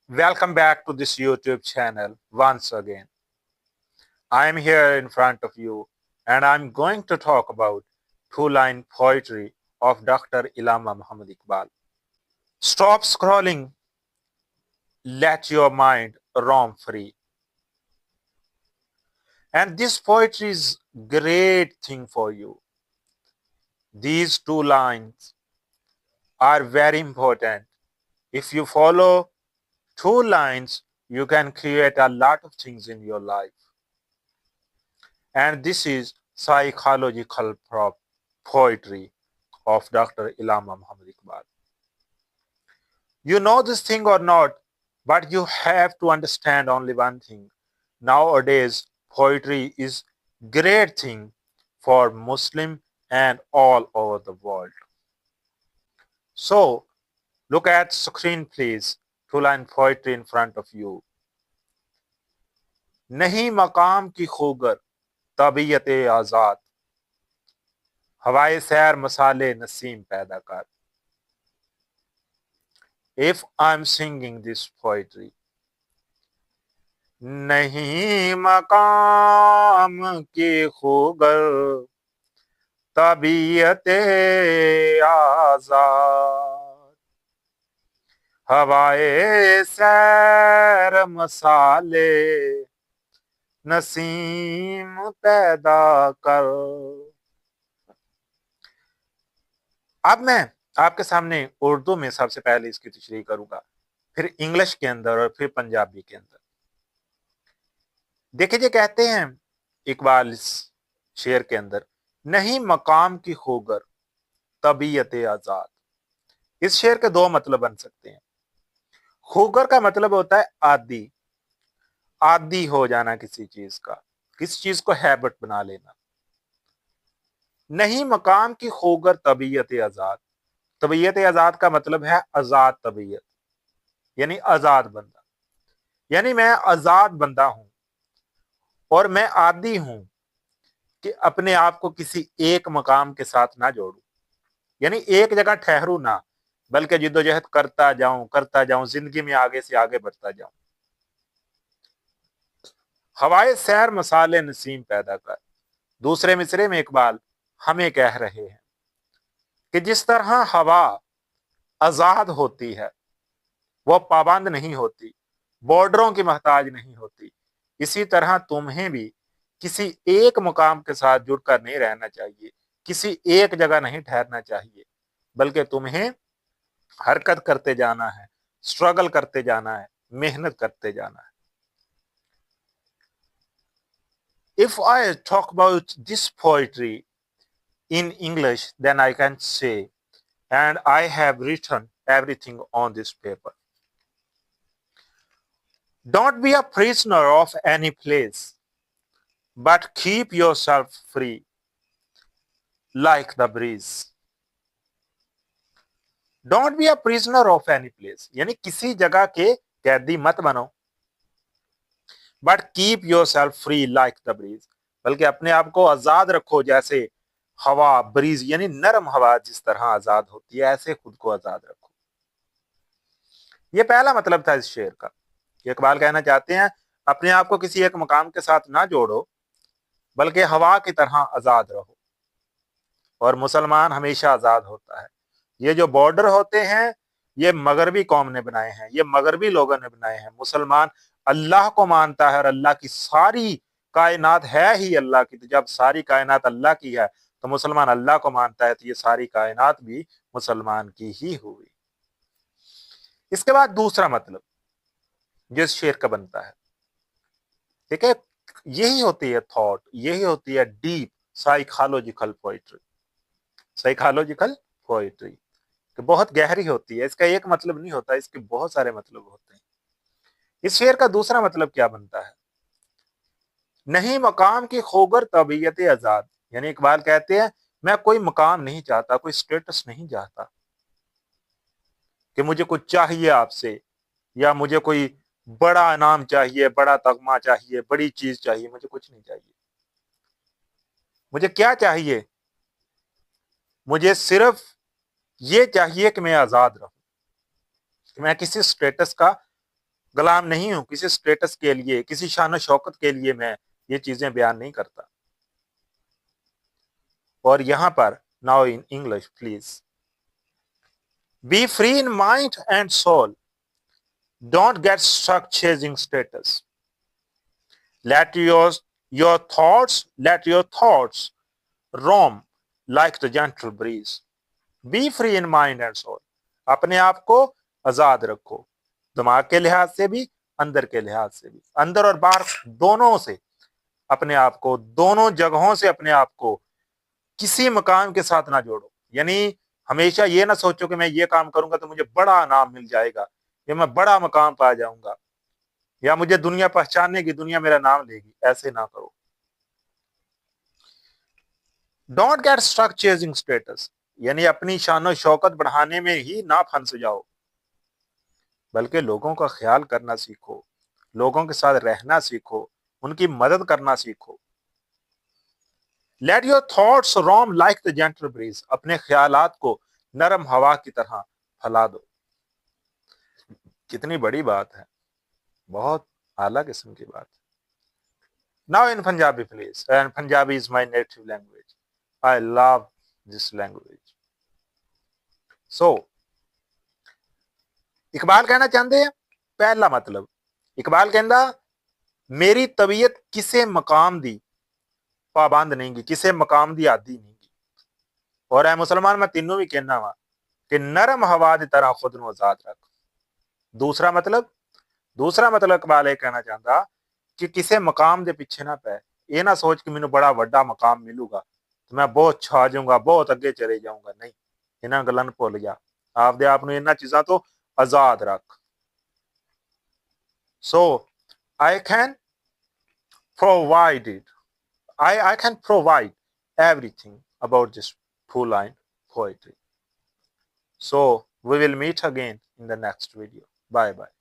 Welcome back to this YouTube channel once again. I am here in front of you and I'm going to talk about two-line poetry of Dr. Illama Muhammad Iqbal. Stop scrolling, let your mind roam free. And this poetry is great thing for you. These two lines are very important. If you follow two lines, you can create a lot of things in your life. And this is psychological poetry of Dr. Illama Muhammad Iqbal. You know this thing or not, but you have to understand only one thing. Nowadays, poetry is great thing for Muslim and all over the world. So, look at screen please, two-line poetry in front of you. نہیں مقام کی خوگر طبیعت آزاد ہوائے سیر مسالے نسیم پیدا کر. If I'm singing this poetry, نہیں مقام کی خوگر طبیعت آزاد ہوائے سیر مسالے نسیم پیدا کر. اب میں آپ کے سامنے اردو میں سب سے پہلے اس کی تشریح کروں گا، پھر انگلش کے اندر اور پھر پنجابی کے اندر. دیکھیں جی، کہتے ہیں اقبال اس شعر کے اندر، نہیں مقام کی خوگر طبیعت آزاد. اس شعر کے دو مطلب بن سکتے ہیں. خوگر کا مطلب ہوتا ہے عادی ہو جانا کسی چیز کا، کسی چیز کو ہیبٹ بنا لینا. نہیں مقام کی خوگر طبیعت آزاد. طبیعت آزاد کا مطلب ہے آزاد طبیعت، یعنی آزاد بندہ. یعنی میں آزاد بندہ ہوں اور میں عادی ہوں کہ اپنے آپ کو کسی ایک مقام کے ساتھ نہ جوڑوں، یعنی ایک جگہ ٹھہروں نہ، بلکہ جدوجہد کرتا جاؤں زندگی میں آگے سے آگے بڑھتا جاؤں. ہوائے سیر مسالے نسیم پیدا کر. دوسرے مصرے میں اقبال ہمیں کہہ رہے ہیں کہ جس طرح ہوا آزاد ہوتی ہے، وہ پابند نہیں ہوتی، بارڈروں کی محتاج نہیں ہوتی، اسی طرح تمہیں بھی کسی ایک مقام کے ساتھ جڑ کر نہیں رہنا چاہیے، کسی ایک جگہ نہیں ٹھہرنا چاہیے، بلکہ تمہیں حرکت کرتے جانا ہے، اسٹرگل کرتے جانا ہے، محنت کرتے جانا ہے. If I talk about this poetry in English, then I can say, and I have written everything on this paper. Don't be a prisoner of any place, but keep yourself free like the breeze. Don't be a prisoner of any place, یعنی کسی جگہ کے قیدی مت بنو. But keep yourself free like the breeze, بلکہ اپنے آپ کو آزاد رکھو جیسے ہوا، بریز یعنی نرم ہوا جس طرح آزاد ہوتی ہے، ایسے خود کو آزاد رکھو. یہ پہلا مطلب تھا اس شعر کا کہ اقبال کہنا چاہتے ہیں اپنے آپ کو کسی ایک مقام کے ساتھ نہ جوڑو، بلکہ ہوا کی طرح آزاد رہو. اور مسلمان ہمیشہ آزاد ہوتا ہے. یہ جو بارڈر ہوتے ہیں یہ مغربی قوم نے بنائے ہیں، یہ مغربی لوگوں نے بنائے ہیں. مسلمان اللہ کو مانتا ہے اور اللہ کی ساری کائنات ہے ہی اللہ کی. تو جب ساری کائنات اللہ کی ہے تو مسلمان اللہ کو مانتا ہے، تو یہ ساری کائنات بھی مسلمان کی ہی ہوئی. اس کے بعد دوسرا مطلب جو اس شعر کا بنتا ہے، ٹھیک ہے، یہی ہوتی ہے تھاٹ، یہی ہوتی ہے deep psychological poetry. Psychological poetry کہ بہت گہری ہوتی ہے. اس کا ایک مطلب نہیں ہوتا، اس کے بہت سارے مطلب ہوتے ہیں. اس شعر کا دوسرا مطلب کیا بنتا ہے؟ نہیں مقام کی خوگر طبیعت آزاد. یعنی اقبال کہتے ہیں میں کوئی مقام نہیں چاہتا، کوئی سٹیٹس نہیں چاہتا کہ مجھے کچھ چاہیے آپ سے، یا مجھے کوئی بڑا انعام چاہیے، بڑا تغمہ چاہیے، بڑی چیز چاہیے. مجھے کچھ نہیں چاہیے. مجھے کیا چاہیے؟ مجھے صرف یہ چاہیے کہ میں آزاد رہوں، کہ میں کسی سٹیٹس کا غلام نہیں ہوں کسی اسٹیٹس کے لیے, کسی شان و شوکت کے لیے میں یہ چیزیں بیان نہیں کرتا. اور یہاں پر now in English please. Be free in mind and soul. Don't get stuck chasing status. Let your thoughts roam like the gentle breeze. Be free in mind and soul. اپنے آپ کو آزاد رکھو, دماغ کے لحاظ سے بھی, اندر کے لحاظ سے بھی, اندر اور باہر دونوں سے اپنے آپ کو, دونوں جگہوں سے اپنے آپ کو کسی مقام کے ساتھ نہ جوڑو. یعنی ہمیشہ یہ نہ سوچو کہ میں یہ کام کروں گا تو مجھے بڑا انعام مل جائے گا, یا میں بڑا مقام پا جاؤں گا, یا مجھے دنیا پہچاننے کی, دنیا میرا نام لے گی. ایسے نہ کرو. Don't get struck chasing status, یعنی اپنی شان و شوکت بڑھانے میں ہی نہ پھنس جاؤ, بلکہ لوگوں کا خیال کرنا سیکھو, لوگوں کے ساتھ رہنا سیکھو, ان کی مدد کرنا سیکھو. Let your thoughts room like the gentle breeze. اپنے خیالات کو نرم ہوا کی طرح پھیلا دو. کتنی بڑی بات ہے, بہت اعلیٰ قسم کی بات. Now in Punjabi please, and Punjabi is my native language. I love this language. So, Iqbal کہنا چاہتے ہیں, پہلا مطلب اقبال کہندا میری طبیعت کسے مقام دی پابند نہیں گی, کسے مقام دی عادی نہیں گی. اور اے مسلمان میں تینوں بھی کہنا وا کہ نرم ہوا دی طرح خود نو آزاد رکھ. دوسرا مطلب اقبال یہ کہنا چاہتا کہ کسے مقام دے پیچھے نہ پے. یہ نہ سوچ کہ مینوں بڑا وڈا مقام ملو گا تو میں بہت چھا جاؤں گا, بہت اگے چلے جاؤں گا. نہیں, انہاں گلاں نوں بھول جا, آپ دے آپ نوں انہاں چیزاں تو آزاد رکھ. So I can provide it. I can provide everything about this two-line poetry. So we will meet again in the next video. Bye bye.